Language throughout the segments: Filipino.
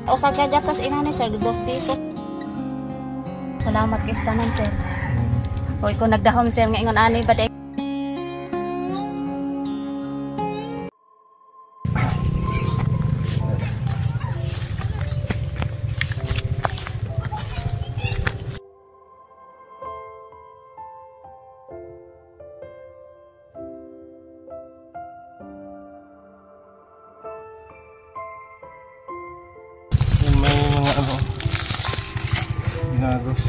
O sa gagatas inani sir, 2 pesos. Salamat kay tanan sir. Hoy ko nagdahom sir nga ingon ani baday. May mga ano ginagos.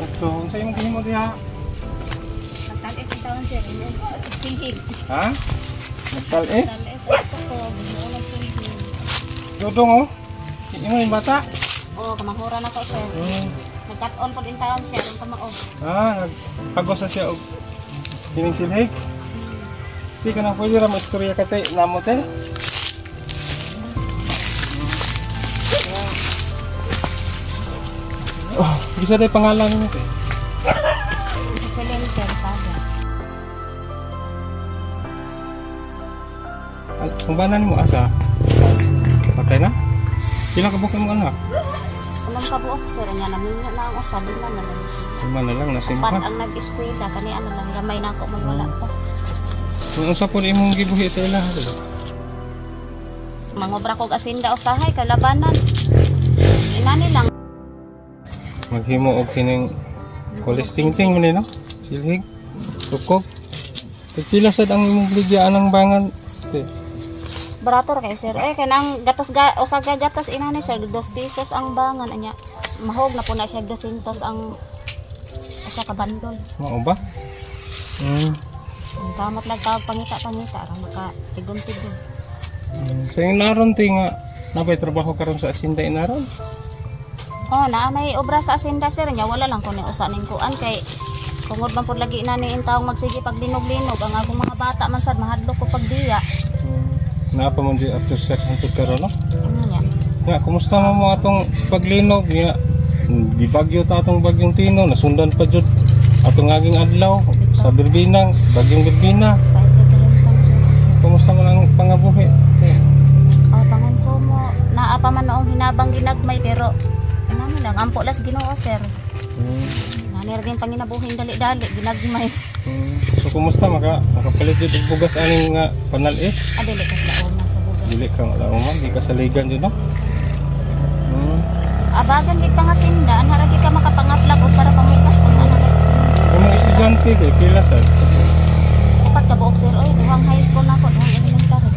Ito, sa imong gihimo diha? Nagtalis ang taon sir. Singkig. Ha? Nagtalis? Nagtalis ako ko. Ulang singkig. Dudong oh. Imo yung bata? Oo, kamahuran ako sir. Nagkat-on po din taon siya. Ang kamaog. Nagpagos na siya og kining silhig. Di ka na pwede ra maistorya ka tay namo te. Oh, bisa day pangalan mo te. Si Celine sir, saga. Kung banan mo asa? Patay na? Pila ka buka mo anak? Anong kabuok sir niya namin na ang usabi na lang. Lima na lang, nasimpa. Pan ang nag-eskwela kani ano lang gamay na ako man wala pa. Kung sa po imong gibuhi ito ila. Mangobra ko asinda usahay kalabanan. Inani lang. Maghimo og kining kulis tingting mo ni no? Silhig, tukog. Pila sad ang imong ligyan ang bangan. Barato ra kay sir. Kanang gatas usa gatas inani sir 2 pesos ang bangan anya. Mahog na po na siya 200 ang usa ka bandol. Mao ba? Ang kamot lang tawag pangita ra maka tigon-tigon. Sa inaron ti nga napay trabaho karon sa asinda inaron. Oh, naa may obra sa asinda sir nya wala lang ko ni usa ning kuan kay tungod man pud lagi inani intawong magsige pag linog-linog ang akong mga bata man sad mahadlok ko pag diya. Napa man di after set hantud karon no? Nya. Ya, kumusta mo atong paglinog ya? Di bagyo ta atong bagyong Tino, nasundan pa jud atong aging adlaw sa Birbinang, bagyong Birbina. Kumusta man ang pangabuhi? Pangonsumo naa pa man noong hinabang ginagmay pero ano lang ampo las Ginoo sir. Nani ra din panginabuhin dali-dali ginagmay. So kumusta makapalit jud og bugas aning nga panalis? Dili ka sa una sa bugas. Dili ka lauman, di ka saligan jud no? Abagan gid pa nga sinda ana ra gid ka makapangaplag og para pamukas kung ana sa sinda. Ang mga estudyante ko pila sa. Upat ka buok sir oy duhang high school na ko duhang elementary.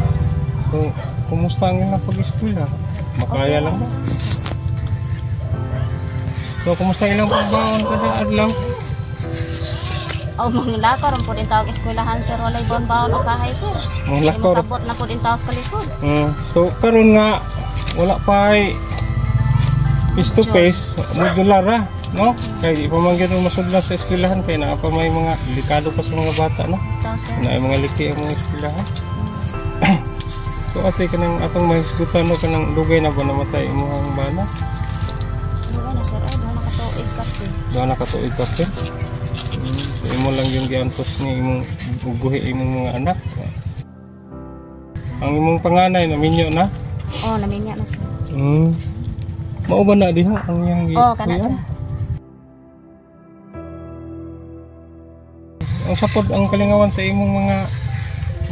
So kumusta ang ilang pag-eskwela? Makaya lang ba? So kumusta ilang pagbaon kada adlaw? Mga lakar ron pud intawag eskwelahan sir walay baon-baon usahay sir. Mga lakar. Sabot na pud intawag sa lisod. So karon nga wala pa ay face to face, modular no? Kaya di pa man gano'n masudlan sa eskwelahan kaya naa pa may mga delikado pa sa mga bata no? Na ay mga liki ang mga eskwelahan. So kasi kanang atong mahisgutan no kanang dugay na ba namatay imong bana? Ano sir ay doon nakatuig kape. Doon nakatuig kape. So imo lang yung giantos ni imong buhi imong mga anak. Ang imong panganay naminyo na? Oh, naminyo na sir. Mao ba na diha ang iyang kana sir. Ang sapod ang kalingawan sa imong mga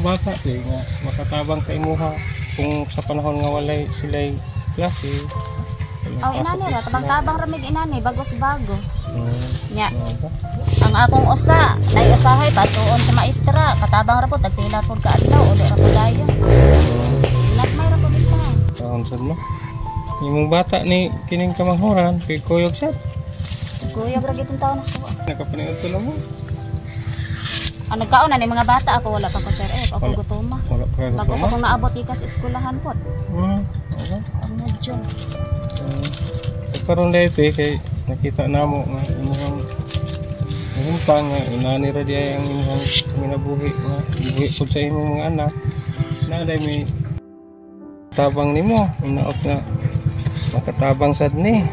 bata nga makatabang sa imuha kung sa panahon nga walay sila'y klase. Inani ra tabang-tabang ra mig inani bagos-bagos. Nya. Ang akong usa, nay usahay batuon sa maestra, katabang ra pud tagpila pud ka adlaw uli ra pud dayon. Nagmay ra pud ita. Taon sad mo. Imong bata ni kining kamanghuran kay kuyog sad. Kuyog ra gitong taon na sa. Nakapaniud to mo. Ang nagkaon na ni mga bata ako wala pa ko sir ako Wala. gutoma. Wala pa kayo Bago gusto mo? ko naabot ikas eskwelahan po. Okay. Ang medyo. Karon dito kay nakita namo nga imong pa nga inani ra di ay ang imong minabuhi nga buhi pud sa imong mga anak. Na day may tabang nimo, inaot nga makatabang sad ni.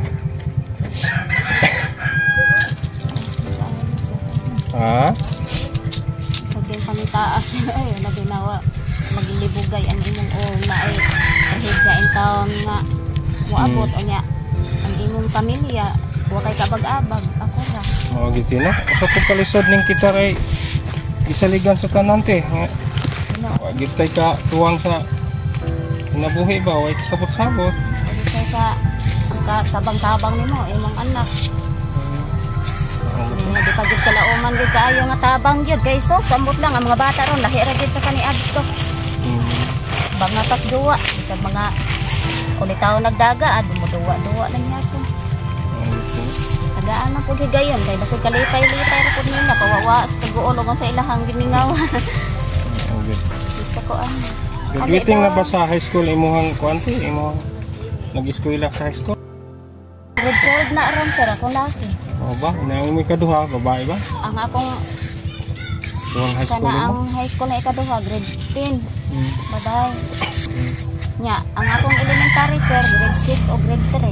Ha? So din panitaas ay na ginawa maglibugay ang imong na ay kahit sa taon nga moabot unya ang imong pamilya wa kay kabag-abag ako ra. Mao gid no. Usa pud kalisod ning kita kay gisaligan sa tanante nga wa gid tay ka tuwang sa nabuhi ba way sabot-sabot. Kasi sa tabang-tabang nimo imong anak. Nga di pa gid kalauman gid kaayo nga tabang gyud kay sos ambot lang ang mga bata ron lahi ra gid sa kaniadto. Bang napas duwa sa mga ulitaw nagdaga dumuduwa-duwa lang yato. Tagaan na po higayon kay basig kalipay-lipay ra pud nila kawawa sa tuguolog sa ilahang gimingaw. Dito ko ano. Graduating na ba sa high school imuhang kuanti imong nag-eskwela sa high school? Grade 12 na ron sir ako laki. O ba? Inaong may kaduha, babae ba? Ang akong Doon high school kana mo? ang high school na ikaduha grade 10. Baday. Nya, ang akong elementary sir grade 6 o grade 3.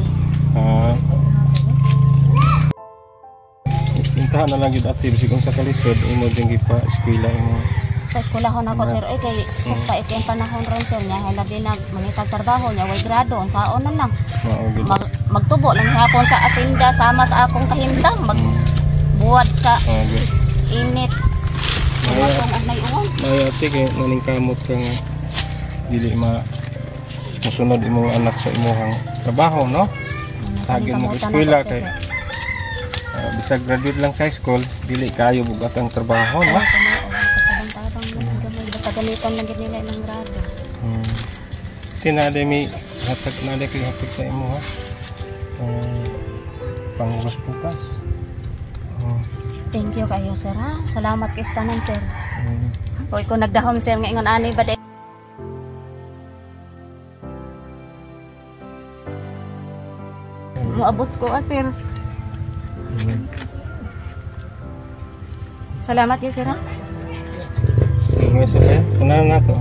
Intahan na lang yun active kung sa kalisod imo din pa eskwela imo. Sa eskwelahon ako sir kay sa yung panahon ron sir nya labi na mangitag trabaho nya way grado unsaon na lang. Mao gid. Magtubo lang hapon sa asinda sama sa akong kahimtang magbuhat sa init. Wala kong agnay uwan. May ate kay naning kamot ka nga dili musunod imong anak sa imong trabaho, no? Tagin mo eskwela kay bisag graduate lang sa high school, dili kayo bugat ang trabaho, no? Basta gamitan lang gid nila ng grado. Tinade mi hatag na kay hatag sa imo ha. Pangubos bukas. Thank you kayo sir ha. Salamat kay tanan sir. Hoy ko nagdahom sir nga ingon ani ba moabot ko sir. Salamat kayo sir ha. Sige sir, kunan na to.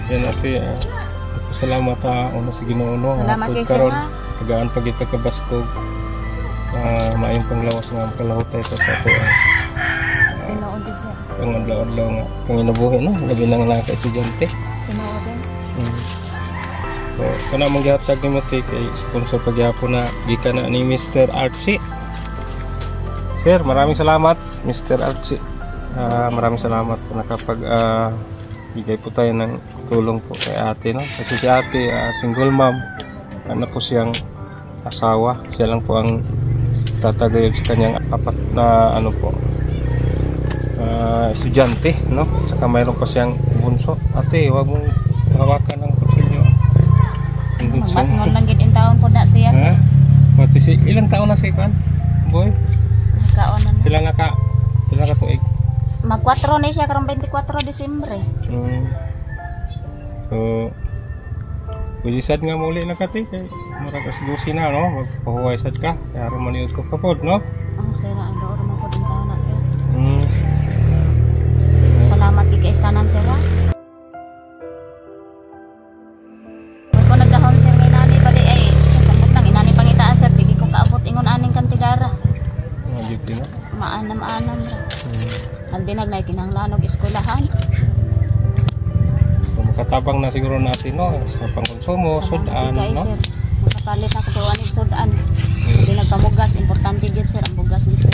Yan ate, salamat una sa Ginoo no. Salamat kay sir ha. Tagaan pag ito kabaskog. Maayong panglawas nga ang kalahutay ito sa ato. Tinood din sir. Ang adlaw-adlaw nga panginabuhi no, labi nang naka-estudyante. Tinood din. So, kana mong gihatag nimo kay sponsor pagyapon na gikan na ni Mr. Archie. Sir, maraming salamat Mr. Archie. Maraming salamat po nakapag bigay po tayo ng tulong po kay ate no. Kasi si ate single mom. Ano po siyang asawa. Siya lang po ang tatagayod sa kanyang apat na ano po estudyante no. Saka mayroon pa siyang bunso. Ate, wag mong hawakan ang kutsilyo. Ang bunso. Magmatngon lang gid in taon po na siya sir. Matisi, ilang taon na siya kan? Boy? Kaon na. Pila ka tuig? Mag 4 na siya karong 24 Disyembre. So, pwede sad nga muli na kati kay marakas dusi na no, magpahuway sad ka kaya romaniud ko kapod no. Ang sir ang doon mo po din taon na sir. Salamat kay tanan sir ha. Ko nagdahom sir ni nani bali ay sambot lang inani pangitaas sir dili ko kaabot ingon aning kantigara. Giti na. Maanam ra. Ang binag na kinahanglan og eskwelahan. So, makatabang na siguro natin no sa pangkonsumo, sudan no. Sir. Makapalit na ko tuwan og sudan. Hindi nagpamugas importante gid sir ang bugas ni sir.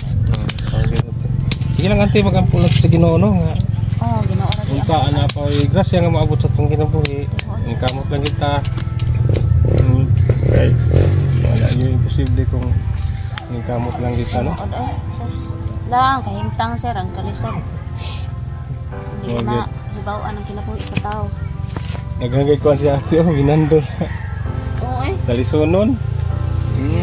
Sige lang ante magampulat sa Ginoo no nga. Oh, Ginoo ra di. Unta ana pa grasya nga maabot sa tong kinabuhi. Ni kamot lang kita. Okay. Wala yun imposible kung ni kamot lang kita no. Lang kahimtang sir ang kalisod. Hindi na hibawaan ang kinabuhi sa tao. Naghagay ko si ate, binandol. Oo eh. Dalisunon.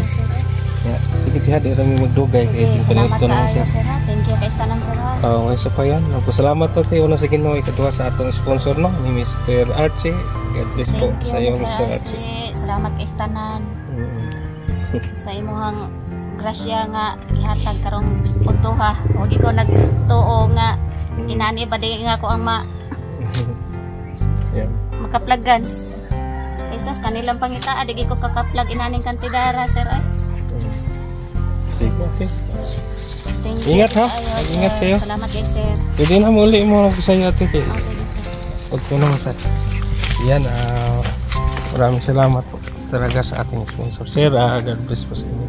Sir, eh. Ya, sige tiha, di kami magdugay. Kaya Sige, yung salamat kanito naman kaayo siya. sir ha. Thank you kay Stanan sir ha. Okay, isa pa yan. Salamat ate. Una sa Ginoo, ikaduha sa atong sponsor no, ni Mr. Archie. God bless po Thank sa you iyo, Mr. Mr. Archie. Archie. Salamat kay Stanan. Mm. Sa imuhang grasya nga ihatag karong pagtuha. Huwag ko nagtuo nga inani ba di nga ko ang Yan. makaplagan. Isas kanilang pangita, di ko kakaplag inaning kantidara sir ay. Sige, okay. Thank you. Ingat, ha? Ayo, Ingat sir. kayo. Salamat kay sir. Pwede na muli mo sa'yo ate. Oh, sige sir. Huwag ko naman sa... Yan, maraming salamat po talaga sa ating sponsor. Sir, God bless po sa inyo.